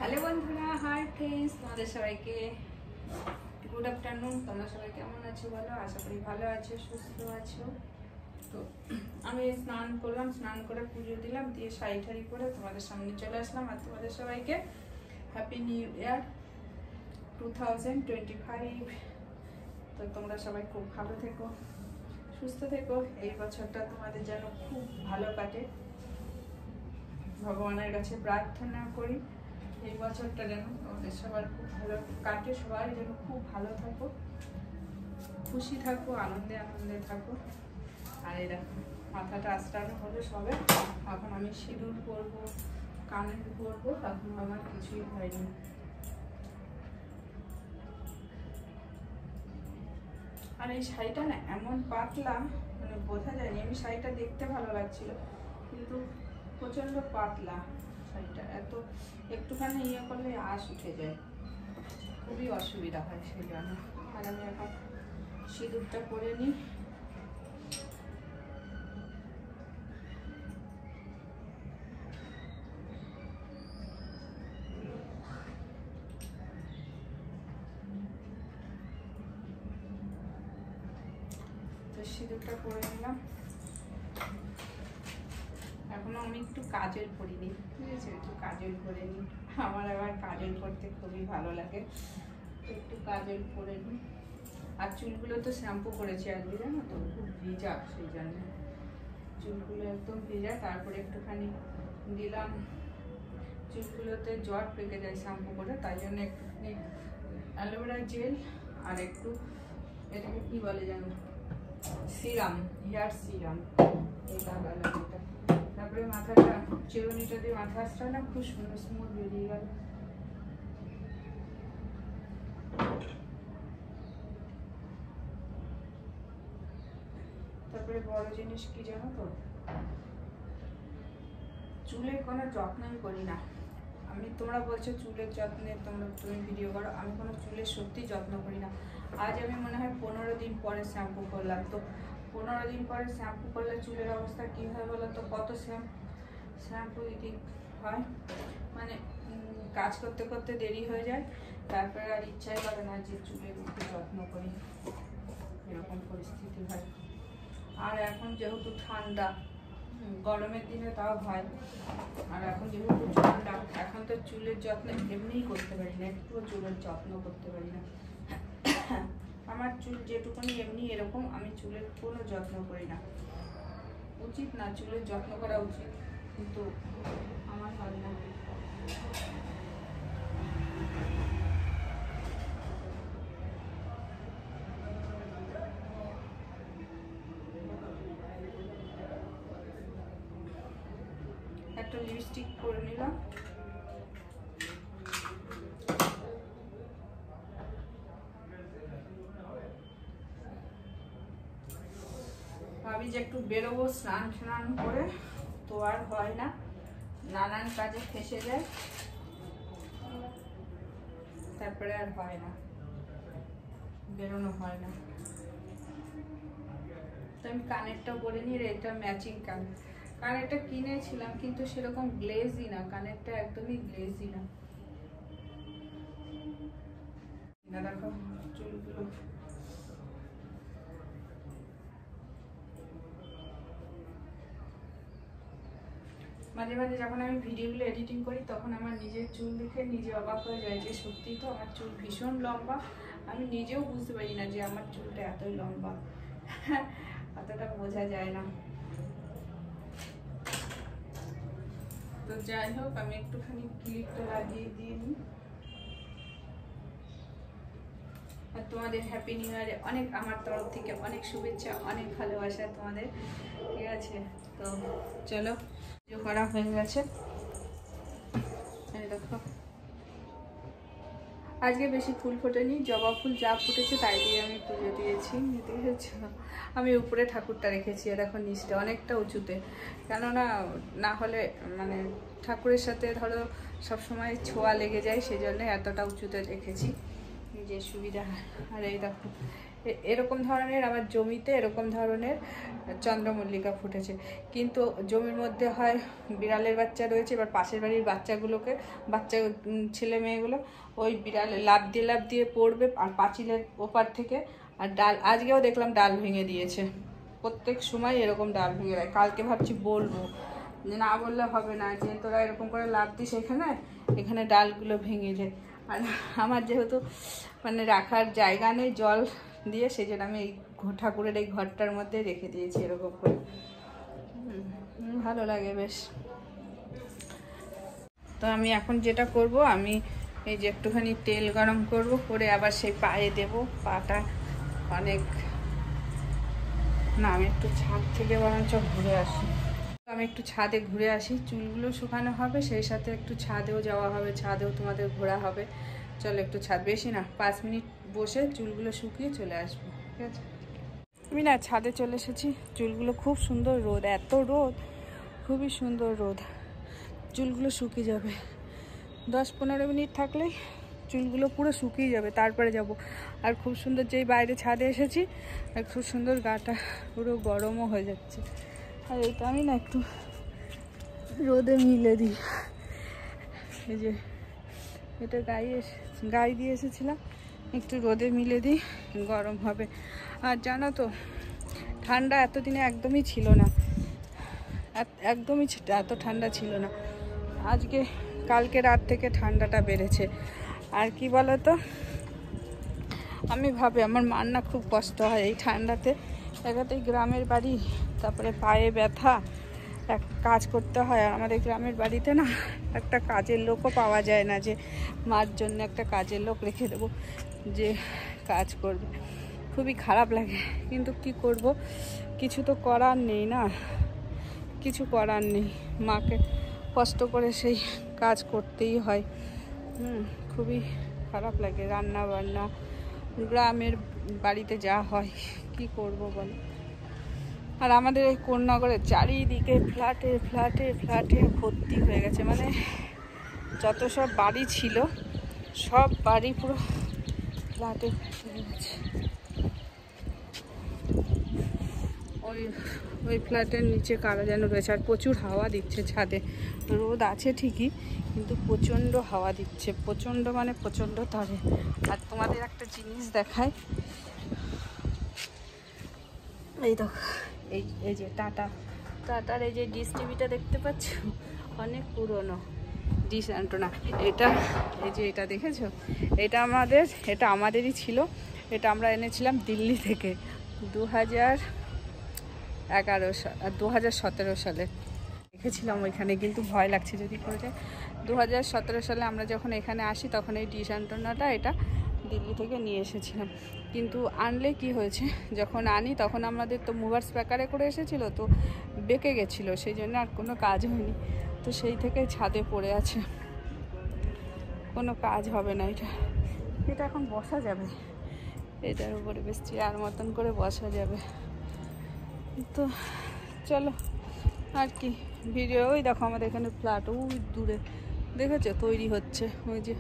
Hello বন্ধুরা, hi friends, তোমাদের সবাইকে গুড আফটারনুন। তোমরা সবাই কেমন আছো বলো? আশা করি ভালো আছো, সুস্থ আছো। তো আমি স্নান করলাম, স্নান করে পুজো দিলাম, দিয়ে শাড়ি ঠাড়ি করে তোমাদের সামনে চলে আসলাম। আর তোমাদের সবাইকে হ্যাপি নিউ ইয়ার 2025। তো তোমরা সবাই খুব ভালো থেকো, সুস্থ থেকো। এই বছরটা তোমাদের যেন খুব ভালো কাটে, ভগবানের কাছে প্রার্থনা করি এই বছরটা যেন আমাদের সবার খুব ভালো কাটে, সবাই যেন খুব ভালো থাকো, খুশি থাকো, আনন্দে আনন্দে থাকো। আর এই দেখো মাথাটা আস্তানো হলো সবে, এখন আমি সিঁদুর পরবো, কানে পরবো, এখন আমার কিছুই হয়নি। আর এই শাড়িটা না এমন পাতলা, মানে বোঝা যায়নি। আমি শাড়িটা দেখতে ভালো লাগছিল কিন্তু প্রচণ্ড পাতলা শাড়িটা, এত একটুখানি ইয়ে করলে আঁশ উঠে যায়, খুবই অসুবিধা হয় সেই জন্য। আর আমি এখন সিঁদুরটা পরে নিই। তো সিঁদুরটা পরে নিলাম। এখনো আমি একটু কাজল করিনি, ঠিক আছে? একটু কাজল করে নিই, আমার আবার কাজল করতে খুবই ভালো লাগে। একটু কাজল করে নিই। আর চুলগুলো তো শ্যাম্পু করেছি আজকে, জানো তো, খুব ভিজা, সেই জন্য চুলগুলো একদম ভিজা। তারপরে একটুখানি দিলাম, চুলগুলোতে জট পেকে যায় শ্যাম্পু করে, তাই জন্য একটুখানি অ্যালোভেরা জেল আর একটু এটাকে কি বলে জানো, সিরাম, হেয়ার সিরাম, এই লাগালাম এটা। তারপরে মাথাটা চিরুনিটা দিয়ে মাথা আসটা না খুব সুন্দর স্মুথ বেরিয়ে গেল। তারপরে বড় জিনিস কি জানো তো, চুলের কোনো যত্নই করি না আমি। তোমরা বলছো চুলের যত্নে তুমি ভিডিও করো, আমি কোনো চুলের সত্যি যত্ন করি না। আজ আমি মনে হয় 15 দিন পরে শ্যাম্পু করলাম। তো 15 দিন পরে শ্যাম্পু করলে চুলের অবস্থা কী হয় বলো তো? কত শ্যাম্পু দিতে হয়, মানে কাজ করতে করতে দেরি হয়ে যায়, তারপরে আর ইচ্ছাই করে না যে চুলের একটু যত্ন করি, এরকম পরিস্থিতি হয়। আর এখন যেহেতু ঠান্ডা, গরমের দিনে তাও হয়, আর এখন যেহেতু ঠান্ডা, এখন তো চুলের যত্ন এমনিই করতে পারি না, একটুও চুলের যত্ন করতে পারি না। আমার চুল যেটুকুনি এমনি এরকম, আমি চুলের কোনো যত্ন করি না। উচিত না, চুলের যত্ন করা উচিত, কিন্তু আমার হয় না। একটা লিপস্টিক করে নিলাম। ভাবি যে একটু বেরোবো স্নান করে, তো আর হয় না, নানান কাজে ফেসে যায়, তারপরে আর হয় না, বেরোনো হয় না। তো আমি কানেরটা বলে নিই, এটা ম্যাচিং কানেরটা কিনেছিলাম কিন্তু সেরকম গ্লেজি না, কানেরটা একদমই গ্লেজি না। দেখো চুলগুলো মাঝে মাঝে যখন আমি ভিডিওগুলো এডিটিং করি, তখন আমার নিজের চুল দেখে নিজে অবাক হয়ে যায় যে সত্যিই তো আমার চুল ভীষণ লম্বা। আমি নিজেও বুঝতে পারি না যে আমার চুলটা এতই লম্বা, অতটা বোঝা যায় না। তো যাই হোক, আমি একটুখানি ক্লিপটা লাগিয়ে দিয়ে নিই। আর তোমাদের হ্যাপি নিউ ইয়ারে অনেক আমার তরফ থেকে অনেক শুভেচ্ছা, অনেক ভালোবাসা তোমাদের, ঠিক আছে? তো চলো, পুজো করা হয়ে গেছে। দেখো আজকে বেশি ফুল ফোটেনি, জবা ফুল যা ফুটেছে তাই দিয়ে আমি পুজো দিয়েছি। আমি উপরে ঠাকুরটা রেখেছি, দেখো নিচটা অনেকটা উঁচুতে, কেননা না হলে মানে ঠাকুরের সাথে ধরো সবসময় ছোঁয়া লেগে যায়, সেই জন্য এতটা উঁচুতে রেখেছি, যে সুবিধা হয়। আর এই দেখো এরকম ধরনের আমার জমিতে এরকম ধরনের চন্দ্রমল্লিকা ফুটেছে, কিন্তু জমির মধ্যে হয় বিড়ালের বাচ্চা রয়েছে, এবার পাশের বাড়ির বাচ্চা ছেলে মেয়েগুলো ওই বিড়ালে লাফ দিয়ে পড়বে আর পাঁচিলের ওপার থেকে, আর ডাল আজকেও দেখলাম ডাল ভেঙে দিয়েছে। প্রত্যেক সময় এরকম ডাল ভেঙে দেয়। কালকে ভাবছি বলবো, না বললে হবে না, যে তোরা এরকম করে লাফ দিস এখানে ডালগুলো ভেঙে যায়। আর আমার যেহেতু মানে রাখার জায়গা নেই জল দিয়ে, সেই জন্য আমি এই ঠাকুরের এই ঘরটার মধ্যে রেখে দিয়েছি এরকম করে। ভালো লাগে বেশ। তো আমি এখন যেটা করব, আমি এই যে একটুখানি তেল গরম করব, করে আবার সেই পায়ে দেব। পাটা অনেক না, আমি একটু ছাদ থেকে বরঞ্চ ঘুরে আসি। আমি একটু ছাদে ঘুরে আসি, চুলগুলো শুকানো হবে, সেই সাথে একটু ছাদেও যাওয়া হবে, ছাদেও তোমাদের ঘোরা হবে। চলো একটু ছাদ, বেশি না 5 মিনিট বসে চুলগুলো শুকিয়ে চলে আসবো, ঠিক আছে? আমি না ছাদে চলে এসেছি, চুলগুলো খুব সুন্দর রোদ, এত রোদ, খুবই সুন্দর রোদ, চুলগুলো শুকিয়ে যাবে। 10-15 মিনিট থাকলেই চুলগুলো পুরো শুকিয়ে যাবে, তারপরে যাব। আর খুব সুন্দর, যেই বাইরে ছাদে এসেছি আর খুব সুন্দর গাটা পুরো গরমও হয়ে যাচ্ছে। আর এটা আমি না একটু রোদে মিলে দিই, এই যে এটা গায়ে দিয়ে এসেছিলাম, একটু রোদে মিলে দিই, গরম হবে। আর জানো তো ঠান্ডা এতদিনে একদমই ছিল না, একদমই এত ঠান্ডা ছিল না। কালকে রাত থেকে ঠান্ডাটা বেড়েছে। আর কি বলো তো, আমি ভাবি আমার মার না খুব কষ্ট হয় এই ঠান্ডাতে, একাতেই গ্রামের বাড়ি, তারপরে পায়ে ব্যথা, কাজ করতে হয়। আর আমাদের গ্রামের বাড়িতে না একটা কাজের লোকও পাওয়া যায় না, যে মার জন্য একটা কাজের লোক রেখে দেবো যে কাজ করবে। খুবই খারাপ লাগে, কিন্তু কি করব, কিছু তো করার নেই না, কিছু করার নেই। মাকে কষ্ট করে সেই কাজ করতেই হয়। খুবই খারাপ লাগে, রান্না বান্না গ্রামের বাড়িতে যা হয়, কি করব বলো। আর আমাদের এই কোন্নগরের চারিদিকে ফ্ল্যাটে ফ্ল্যাটে ফ্ল্যাটে ভর্তি হয়ে গেছে, মানে যত সব বাড়ি ছিল সব বাড়ি পুরো ফ্ল্যাটে হয়ে গেছে। ওই ফ্ল্যাটের নিচে কারা যেন রয়েছে, আর প্রচুর হাওয়া দিচ্ছে ছাদে। রোদ আছে ঠিকই, কিন্তু প্রচণ্ড হাওয়া দিচ্ছে, প্রচণ্ড মানে প্রচণ্ড তারে। আর তোমাদের একটা জিনিস দেখায়, এই দেখো, এই যে টাটার এই যে ডিশ টিভিটা দেখতে পাচ্ছ, অনেক পুরনো ডিশ অ্যান্টেনা। এটা দেখেছো, এটা আমাদেরই ছিল। এটা আমরা এনেছিলাম দিল্লি থেকে 2017 সালে রেখেছিলাম ওইখানে, কিন্তু ভয় লাগছে যদি করে যায়। 2017 সালে আমরা যখন এখানে আসি তখন এই ডিশ অ্যান্টেনাটা এটা দিল্লি থেকে নিয়ে এসেছিলাম। কিন্তু আনলে কি হয়েছে, যখন আনি তখন আমাদের তো মুভার্স প্যাকারে করে এসেছিলো, তো বেঁকে গেছিলো, সেই জন্য আর কোনো কাজ হয়নি। তো সেই থেকে ছাদে পড়ে আছে, কোনো কাজ হবে না। এটা এখন বসা যাবে, এটার উপরে বেশ চেয়ার মতন করে বসা যাবে। তো চলো, আর কি ভিডিও। ওই দেখো আমাদের এখানে ফ্ল্যাট ওই দূরে দেখেছো তৈরি হচ্ছে, ওই যে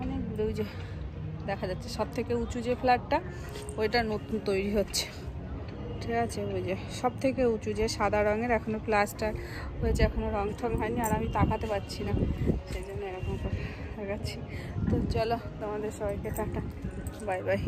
অনেক দূরে ওই যে দেখা যাচ্ছে, সব থেকে উঁচু যে ফ্ল্যাটটা ওইটা নতুন তৈরি হচ্ছে, ঠিক আছে? ওই যে সব থেকে উঁচু যে সাদা রঙের, এখনও প্লাস্টার হয়েছে, এখনও রং ঠং হয়নি। আর আমি তাকাতে পারছি না, সেই জন্য এরকম করে দেখাচ্ছি। তো চলো, তোমাদের সবাইকে টাটা, বাই বাই।